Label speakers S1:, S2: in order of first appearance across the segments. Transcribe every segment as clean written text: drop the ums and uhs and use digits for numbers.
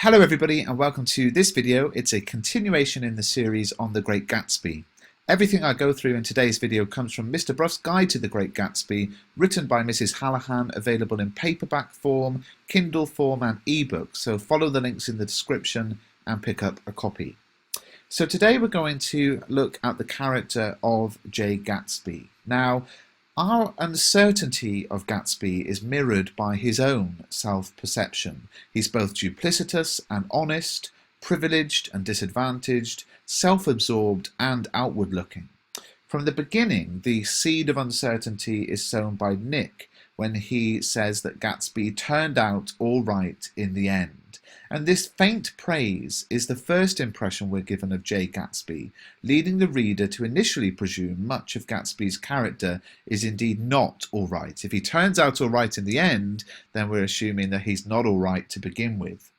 S1: Hello everybody and welcome to this video. It's a continuation in the series on The Great Gatsby. Everything I go through in today's video comes from Mr. Bruff's Guide to The Great Gatsby, written by Mrs. Hallahan, available in paperback form, Kindle form and ebook, so follow the links in the description and pick up a copy. So today we're going to look at the character of J. Gatsby. Now, our uncertainty of Gatsby is mirrored by his own self-perception. He's both duplicitous and honest, privileged and disadvantaged, self-absorbed and outward-looking. From the beginning, the seed of uncertainty is sown by Nick when he says that Gatsby turned out all right in the end. And this faint praise is the first impression we're given of J. Gatsby, leading the reader to initially presume much of Gatsby's character is indeed not all right. If he turns out all right in the end, then we're assuming that he's not all right to begin with.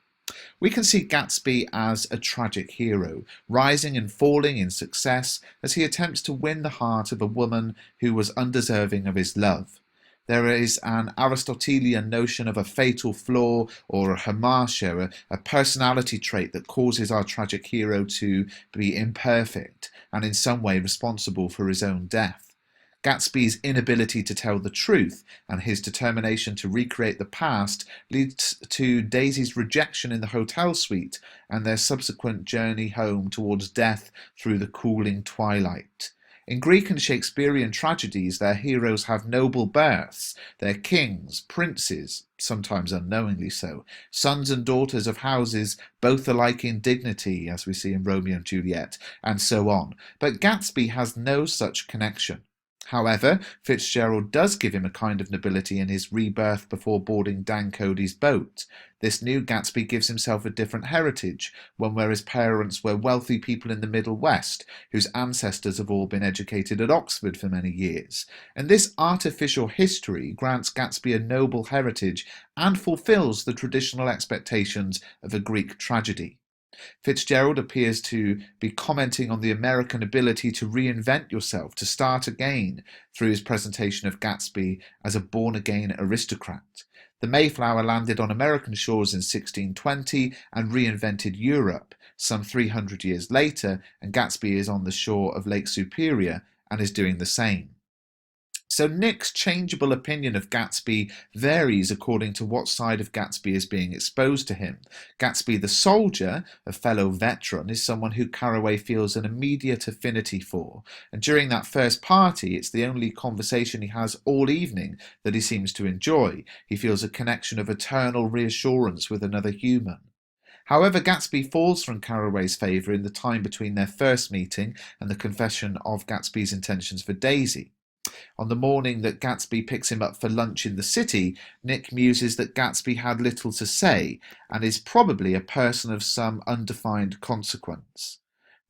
S1: We can see Gatsby as a tragic hero, rising and falling in success as he attempts to win the heart of a woman who was undeserving of his love. There is an Aristotelian notion of a fatal flaw or a hamartia, a personality trait that causes our tragic hero to be imperfect and in some way responsible for his own death. Gatsby's inability to tell the truth and his determination to recreate the past leads to Daisy's rejection in the hotel suite and their subsequent journey home towards death through the cooling twilight. In Greek and Shakespearean tragedies, their heroes have noble births. They're kings, princes, sometimes unknowingly so, sons and daughters of houses, both alike in dignity, as we see in Romeo and Juliet, and so on. But Gatsby has no such connection. However, Fitzgerald does give him a kind of nobility in his rebirth before boarding Dan Cody's boat. This new Gatsby gives himself a different heritage, one where his parents were wealthy people in the Middle West, whose ancestors have all been educated at Oxford for many years. And this artificial history grants Gatsby a noble heritage and fulfills the traditional expectations of a Greek tragedy. Fitzgerald appears to be commenting on the American ability to reinvent yourself, to start again, through his presentation of Gatsby as a born-again aristocrat. The Mayflower landed on American shores in 1620 and reinvented Europe some 300 years later, and Gatsby is on the shore of Lake Superior and is doing the same. So Nick's changeable opinion of Gatsby varies according to what side of Gatsby is being exposed to him. Gatsby the soldier, a fellow veteran, is someone who Carraway feels an immediate affinity for, and during that first party it's the only conversation he has all evening that he seems to enjoy. He feels a connection of eternal reassurance with another human. However, Gatsby falls from Carraway's favour in the time between their first meeting and the confession of Gatsby's intentions for Daisy. On the morning that Gatsby picks him up for lunch in the city, Nick muses that Gatsby had little to say and is probably a person of some undefined consequence.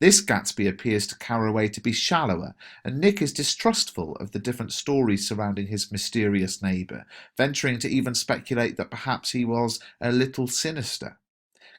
S1: This Gatsby appears to Carraway to be shallower, and Nick is distrustful of the different stories surrounding his mysterious neighbour, venturing to even speculate that perhaps he was a little sinister.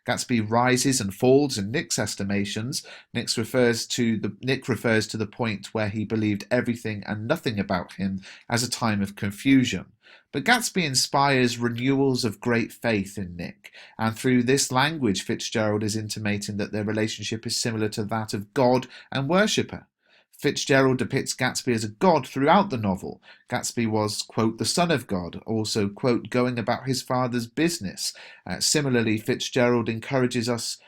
S1: Gatsby rises and falls in Nick's estimations. Nick refers to the point where he believed everything and nothing about him as a time of confusion. But Gatsby inspires renewals of great faith in Nick, and through this language Fitzgerald is intimating that their relationship is similar to that of God and worshipper. Fitzgerald depicts Gatsby as a god throughout the novel. Gatsby was, quote, the son of God, also, quote, going about his father's business. Similarly, Fitzgerald encourages us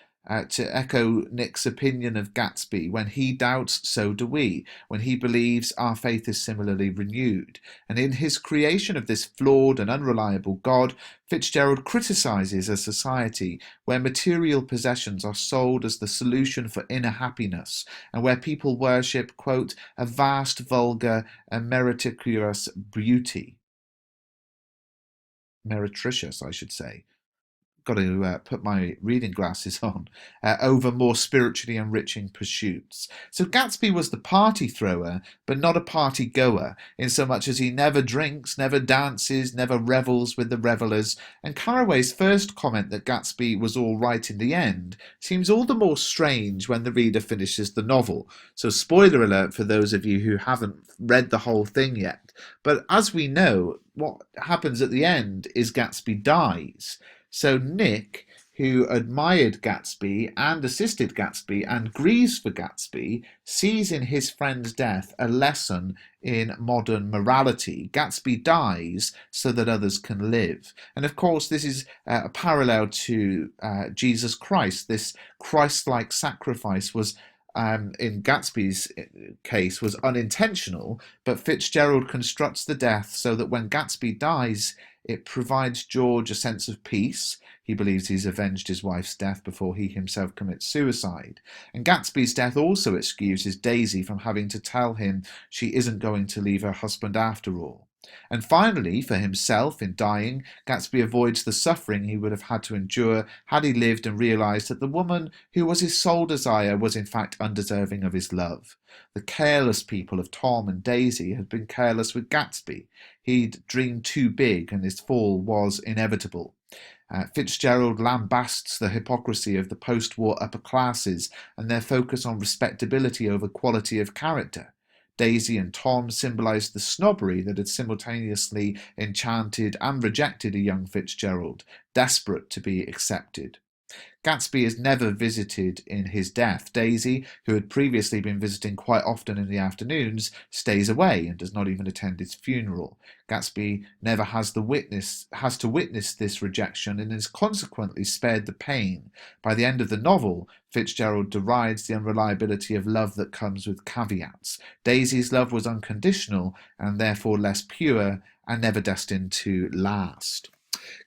S1: to echo Nick's opinion of Gatsby. When he doubts, so do we. When he believes, our faith is similarly renewed. And in his creation of this flawed and unreliable God, Fitzgerald criticizes a society where material possessions are sold as the solution for inner happiness, and where people worship, quote, a vast, vulgar, and meretricious beauty. Meretricious, I should say. Got to put my reading glasses on, over more spiritually enriching pursuits. So Gatsby was the party thrower, but not a party goer, in so much as he never drinks, never dances, never revels with the revellers, and Carraway's first comment that Gatsby was all right in the end seems all the more strange when the reader finishes the novel. So spoiler alert for those of you who haven't read the whole thing yet. But as we know, what happens at the end is Gatsby dies. So Nick, who admired Gatsby and assisted Gatsby and grieves for Gatsby, sees in his friend's death a lesson in modern morality. Gatsby dies so that others can live. And of course, this is a parallel to Jesus Christ. This Christ-like sacrifice was in Gatsby's case was unintentional, but Fitzgerald constructs the death so that when Gatsby dies, it provides George a sense of peace. He believes he's avenged his wife's death before he himself commits suicide. And Gatsby's death also excuses Daisy from having to tell him she isn't going to leave her husband after all. And finally, for himself, in dying, Gatsby avoids the suffering he would have had to endure had he lived and realised that the woman who was his sole desire was in fact undeserving of his love. The careless people of Tom and Daisy had been careless with Gatsby. He'd dreamed too big and his fall was inevitable. Fitzgerald lambasts the hypocrisy of the post-war upper classes and their focus on respectability over quality of character. Daisy and Tom symbolised the snobbery that had simultaneously enchanted and rejected a young Fitzgerald, desperate to be accepted. Gatsby is never visited in his death. Daisy, who had previously been visiting quite often in the afternoons, stays away and does not even attend his funeral. Gatsby never has to witness this rejection and is consequently spared the pain. By the end of the novel, Fitzgerald derides the unreliability of love that comes with caveats. Daisy's love was unconditional and therefore less pure and never destined to last.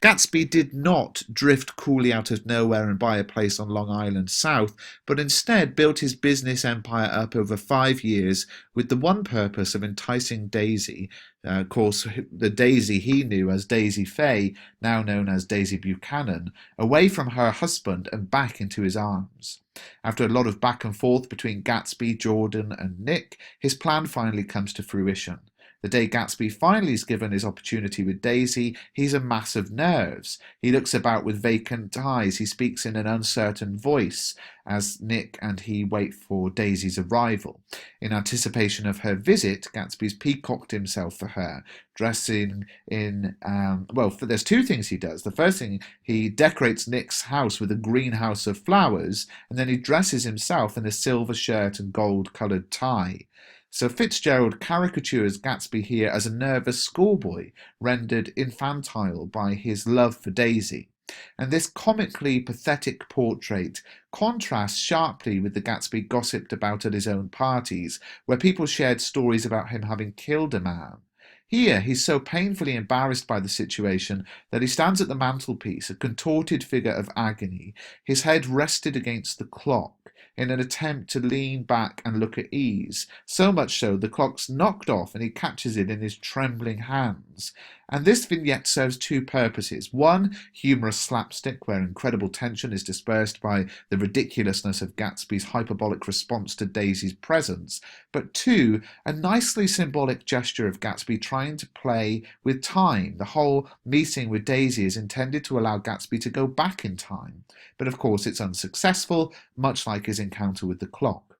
S1: Gatsby did not drift coolly out of nowhere and buy a place on Long Island South, but instead built his business empire up over 5 years with the one purpose of enticing Daisy, of course the Daisy he knew as Daisy Fay, now known as Daisy Buchanan, away from her husband and back into his arms. After a lot of back and forth between Gatsby, Jordan and Nick, his plan finally comes to fruition. The day Gatsby finally is given his opportunity with Daisy, he's a mass of nerves. He looks about with vacant eyes. He speaks in an uncertain voice as Nick and he wait for Daisy's arrival. In anticipation of her visit, Gatsby's peacocked himself for her, dressing in, there's two things he does. The first thing, he decorates Nick's house with a greenhouse of flowers, and then he dresses himself in a silver shirt and gold-coloured tie. So Fitzgerald caricatures Gatsby here as a nervous schoolboy, rendered infantile by his love for Daisy. And this comically pathetic portrait contrasts sharply with the Gatsby gossiped about at his own parties, where people shared stories about him having killed a man. Here, he's so painfully embarrassed by the situation that he stands at the mantelpiece, a contorted figure of agony, his head rested against the clock, in an attempt to lean back and look at ease, so much so the clock's knocked off and he catches it in his trembling hands. And this vignette serves two purposes. One, humorous slapstick, where incredible tension is dispersed by the ridiculousness of Gatsby's hyperbolic response to Daisy's presence. But two, a nicely symbolic gesture of Gatsby trying to play with time. The whole meeting with Daisy is intended to allow Gatsby to go back in time. But of course it's unsuccessful, much like his encounter with the clock.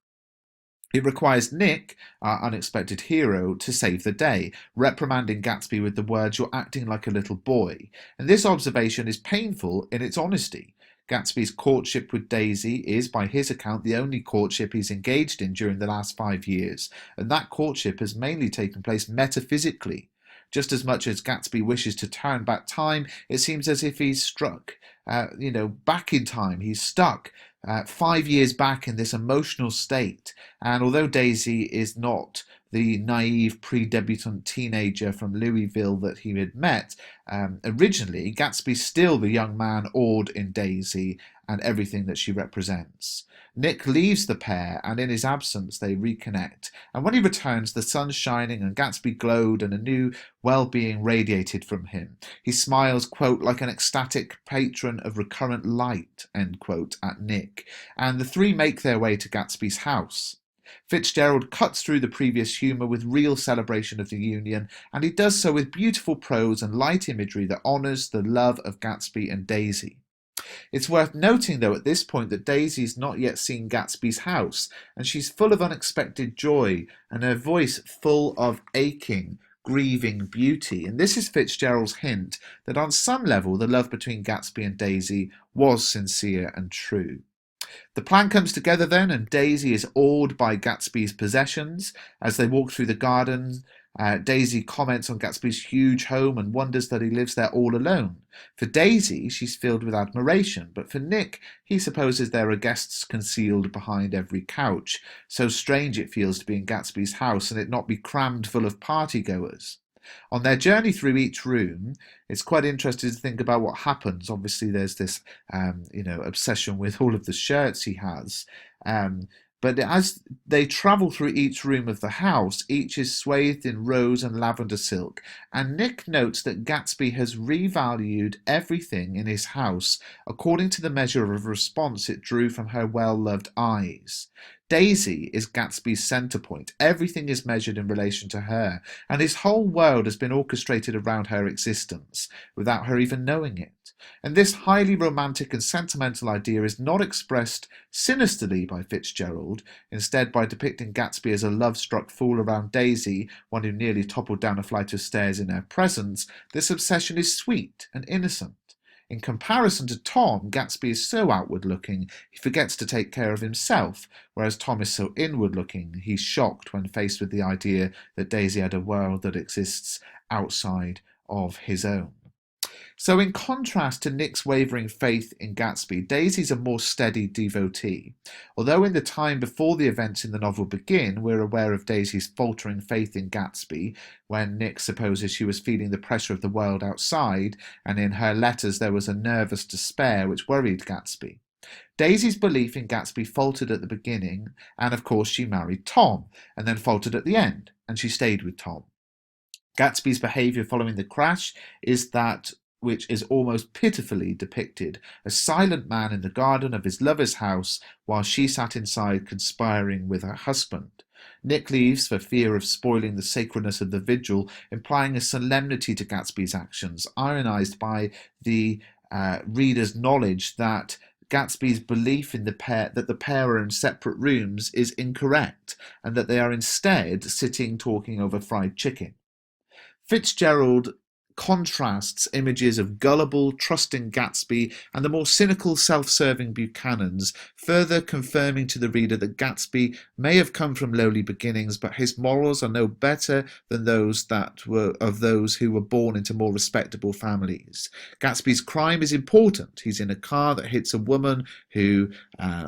S1: It requires Nick, our unexpected hero, to save the day, reprimanding Gatsby with the words, "You're acting like a little boy." And this observation is painful in its honesty. Gatsby's courtship with Daisy is, by his account, the only courtship he's engaged in during the last 5 years, and that courtship has mainly taken place metaphysically. Just as much as Gatsby wishes to turn back time, it seems as if he's struck, back in time. He's stuck 5 years back in this emotional state. And although Daisy is not the naive pre-debutante teenager from Louisville that he had met originally, Gatsby's still the young man awed in Daisy and everything that she represents. Nick leaves the pair, and in his absence they reconnect. And when he returns, the sun's shining and Gatsby glowed and a new well-being radiated from him. He smiles, quote, like an ecstatic patron of recurrent light, end quote, at Nick. And the three make their way to Gatsby's house. Fitzgerald cuts through the previous humour with real celebration of the union, and he does so with beautiful prose and light imagery that honours the love of Gatsby and Daisy. It's worth noting, though, at this point that Daisy's not yet seen Gatsby's house, and she's full of unexpected joy, and her voice full of aching, grieving beauty. And this is Fitzgerald's hint that on some level the love between Gatsby and Daisy was sincere and true. The plan comes together then, and Daisy is awed by Gatsby's possessions. As they walk through the garden, Daisy comments on Gatsby's huge home and wonders that he lives there all alone. For Daisy, she's filled with admiration, but for Nick, he supposes there are guests concealed behind every couch. So strange it feels to be in Gatsby's house and it not be crammed full of partygoers. On their journey through each room, it's quite interesting to think about what happens. Obviously, there's this, obsession with all of the shirts he has. But as they travel through each room of the house, each is swathed in rose and lavender silk, and Nick notes that Gatsby has revalued everything in his house according to the measure of response it drew from her well-loved eyes. Daisy is Gatsby's centre point. Everything is measured in relation to her, and his whole world has been orchestrated around her existence, without her even knowing it. And this highly romantic and sentimental idea is not expressed sinisterly by Fitzgerald, instead by depicting Gatsby as a love-struck fool around Daisy, one who nearly toppled down a flight of stairs in her presence. This obsession is sweet and innocent. In comparison to Tom, Gatsby is so outward-looking, he forgets to take care of himself, whereas Tom is so inward-looking, he's shocked when faced with the idea that Daisy had a world that exists outside of his own. So in contrast to Nick's wavering faith in Gatsby, Daisy's a more steady devotee. Although in the time before the events in the novel begin, we're aware of Daisy's faltering faith in Gatsby, when Nick supposes she was feeling the pressure of the world outside, and in her letters there was a nervous despair which worried Gatsby. Daisy's belief in Gatsby faltered at the beginning, and of course she married Tom, and then faltered at the end, and she stayed with Tom. Gatsby's behaviour following the crash is that which is almost pitifully depicted, a silent man in the garden of his lover's house while she sat inside conspiring with her husband. Nick leaves for fear of spoiling the sacredness of the vigil, implying a solemnity to Gatsby's actions, ironized by the reader's knowledge that Gatsby's belief in that the pair are in separate rooms is incorrect, and that they are instead sitting talking over fried chicken. Fitzgerald contrasts images of gullible, trusting Gatsby and the more cynical, self-serving Buchanans, further confirming to the reader that Gatsby may have come from lowly beginnings, but his morals are no better than those who were born into more respectable families. Gatsby's crime is important. He's in a car that hits a woman who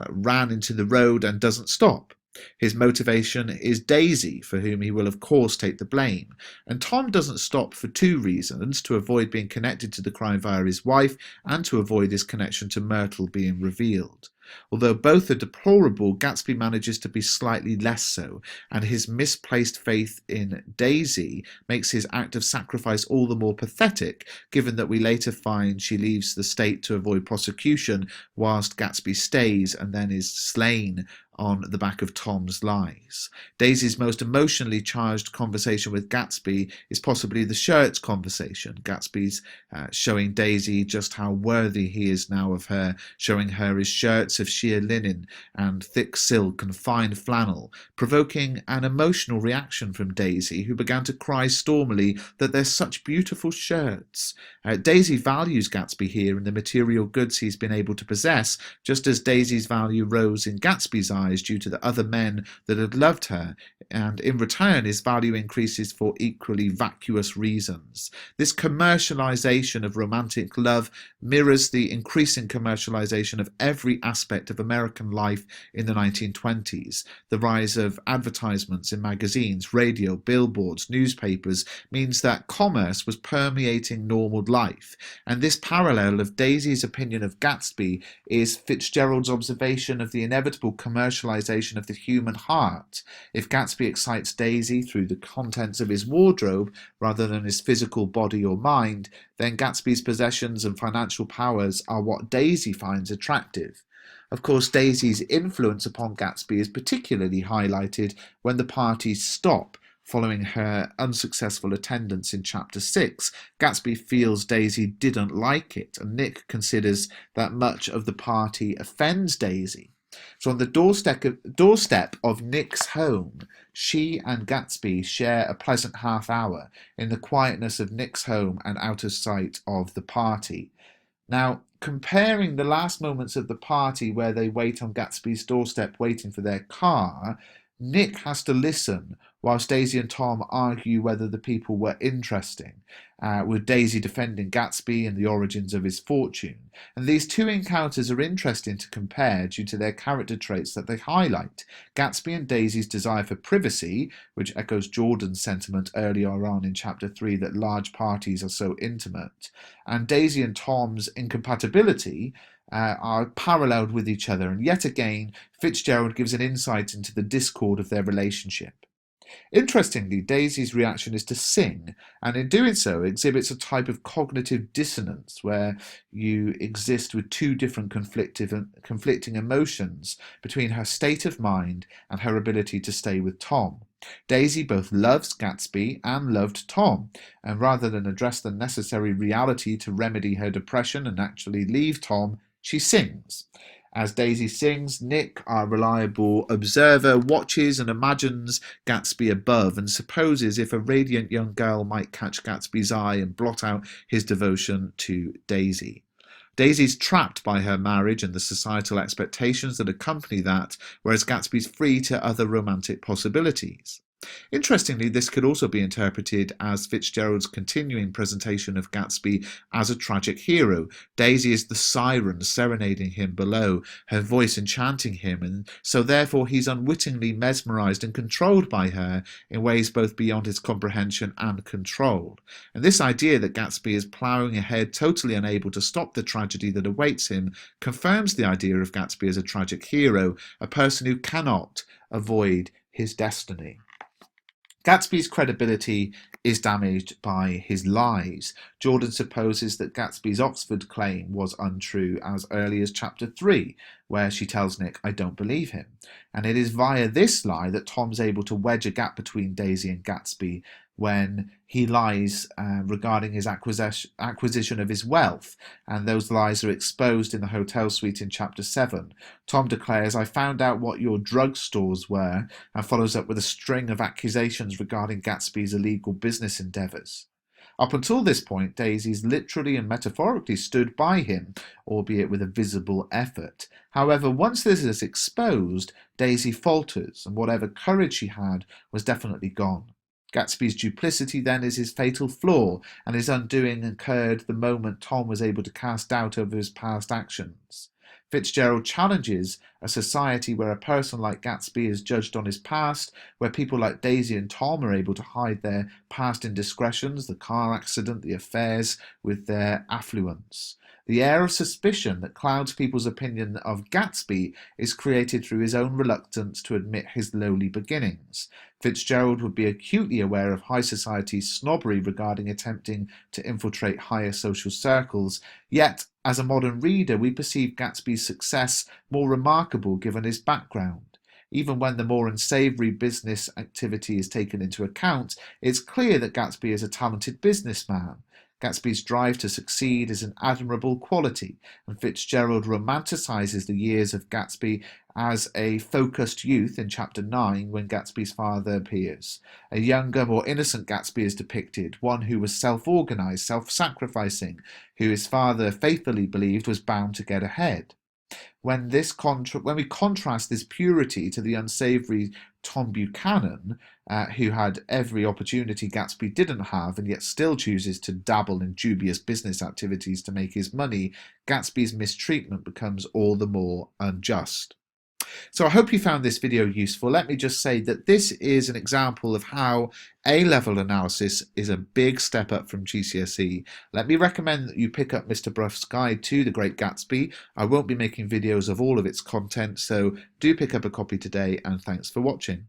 S1: ran into the road and doesn't stop. His motivation is Daisy, for whom he will of course take the blame. And Tom doesn't stop for two reasons: to avoid being connected to the crime via his wife, and to avoid his connection to Myrtle being revealed. Although both are deplorable, Gatsby manages to be slightly less so, and his misplaced faith in Daisy makes his act of sacrifice all the more pathetic, given that we later find she leaves the state to avoid prosecution, whilst Gatsby stays and then is slain on the back of Tom's lies. Daisy's most emotionally charged conversation with Gatsby is possibly the shirts conversation. Gatsby's showing Daisy just how worthy he is now of her, showing her his shirts of sheer linen and thick silk and fine flannel, provoking an emotional reaction from Daisy, who began to cry stormily that they're such beautiful shirts. Daisy values Gatsby here in the material goods he's been able to possess, just as Daisy's value rose in Gatsby's eyes due to the other men that had loved her, and in return his value increases for equally vacuous reasons. This commercialization of romantic love mirrors the increasing commercialization of every aspect of American life in the 1920s. The rise of advertisements in magazines, radio, billboards, newspapers means that commerce was permeating normal life, and this parallel of Daisy's opinion of Gatsby is Fitzgerald's observation of the inevitable commercialization of the human heart. If Gatsby excites Daisy through the contents of his wardrobe rather than his physical body or mind, then Gatsby's possessions and financial powers are what Daisy finds attractive. Of course, Daisy's influence upon Gatsby is particularly highlighted when the parties stop following her unsuccessful attendance in Chapter 6. Gatsby feels Daisy didn't like it, and Nick considers that much of the party offends Daisy. So on the doorstep of Nick's home, she and Gatsby share a pleasant half hour in the quietness of Nick's home and out of sight of the party. Now, comparing the last moments of the party where they wait on Gatsby's doorstep waiting for their car, Nick has to listen whilst Daisy and Tom argue whether the people were interesting, with Daisy defending Gatsby and the origins of his fortune. And these two encounters are interesting to compare due to their character traits that they highlight. Gatsby and Daisy's desire for privacy, which echoes Jordan's sentiment earlier on in Chapter 3 that large parties are so intimate, and Daisy and Tom's incompatibility are paralleled with each other, and yet again Fitzgerald gives an insight into the discord of their relationship. Interestingly, Daisy's reaction is to sing, and in doing so exhibits a type of cognitive dissonance where you exist with two different conflicting emotions between her state of mind and her ability to stay with Tom. Daisy both loves Gatsby and loved Tom, and rather than address the necessary reality to remedy her depression and actually leave Tom, she sings. As Daisy sings, Nick, our reliable observer, watches and imagines Gatsby above and supposes if a radiant young girl might catch Gatsby's eye and blot out his devotion to Daisy. Daisy's trapped by her marriage and the societal expectations that accompany that, whereas Gatsby's free to other romantic possibilities. Interestingly, this could also be interpreted as Fitzgerald's continuing presentation of Gatsby as a tragic hero. Daisy is the siren serenading him below, her voice enchanting him, and so therefore he's unwittingly mesmerized and controlled by her in ways both beyond his comprehension and control. And this idea that Gatsby is ploughing ahead, totally unable to stop the tragedy that awaits him, confirms the idea of Gatsby as a tragic hero, a person who cannot avoid his destiny. Gatsby's credibility is damaged by his lies. Jordan supposes that Gatsby's Oxford claim was untrue as early as Chapter 3, where she tells Nick, "I don't believe him." And it is via this lie that Tom's able to wedge a gap between Daisy and Gatsby when he lies regarding his acquisition of his wealth, and those lies are exposed in the hotel suite in Chapter 7. Tom declares, "I found out what your drugstores were," and follows up with a string of accusations regarding Gatsby's illegal business endeavours. Up until this point, Daisy's literally and metaphorically stood by him, albeit with a visible effort. However, once this is exposed, Daisy falters, and whatever courage she had was definitely gone. Gatsby's duplicity then is his fatal flaw, and his undoing occurred the moment Tom was able to cast doubt over his past actions. Fitzgerald challenges a society where a person like Gatsby is judged on his past, where people like Daisy and Tom are able to hide their past indiscretions, the car accident, the affairs, with their affluence. The air of suspicion that clouds people's opinion of Gatsby is created through his own reluctance to admit his lowly beginnings. Fitzgerald would be acutely aware of high society's snobbery regarding attempting to infiltrate higher social circles, yet, as a modern reader, we perceive Gatsby's success more remarkable given his background. Even when the more unsavoury business activity is taken into account, it's clear that Gatsby is a talented businessman. Gatsby's drive to succeed is an admirable quality, and Fitzgerald romanticizes the years of Gatsby as a focused youth in Chapter 9 when Gatsby's father appears. A younger, more innocent Gatsby is depicted, one who was self-organized, self-sacrificing, who his father faithfully believed was bound to get ahead. When we contrast this purity to the unsavoury Tom Buchanan, who had every opportunity Gatsby didn't have and yet still chooses to dabble in dubious business activities to make his money, Gatsby's mistreatment becomes all the more unjust. So I hope you found this video useful. Let me just say that this is an example of how A-level analysis is a big step up from GCSE. Let me recommend that you pick up Mr. Bruff's guide to The Great Gatsby. I won't be making videos of all of its content, so do pick up a copy today, and thanks for watching.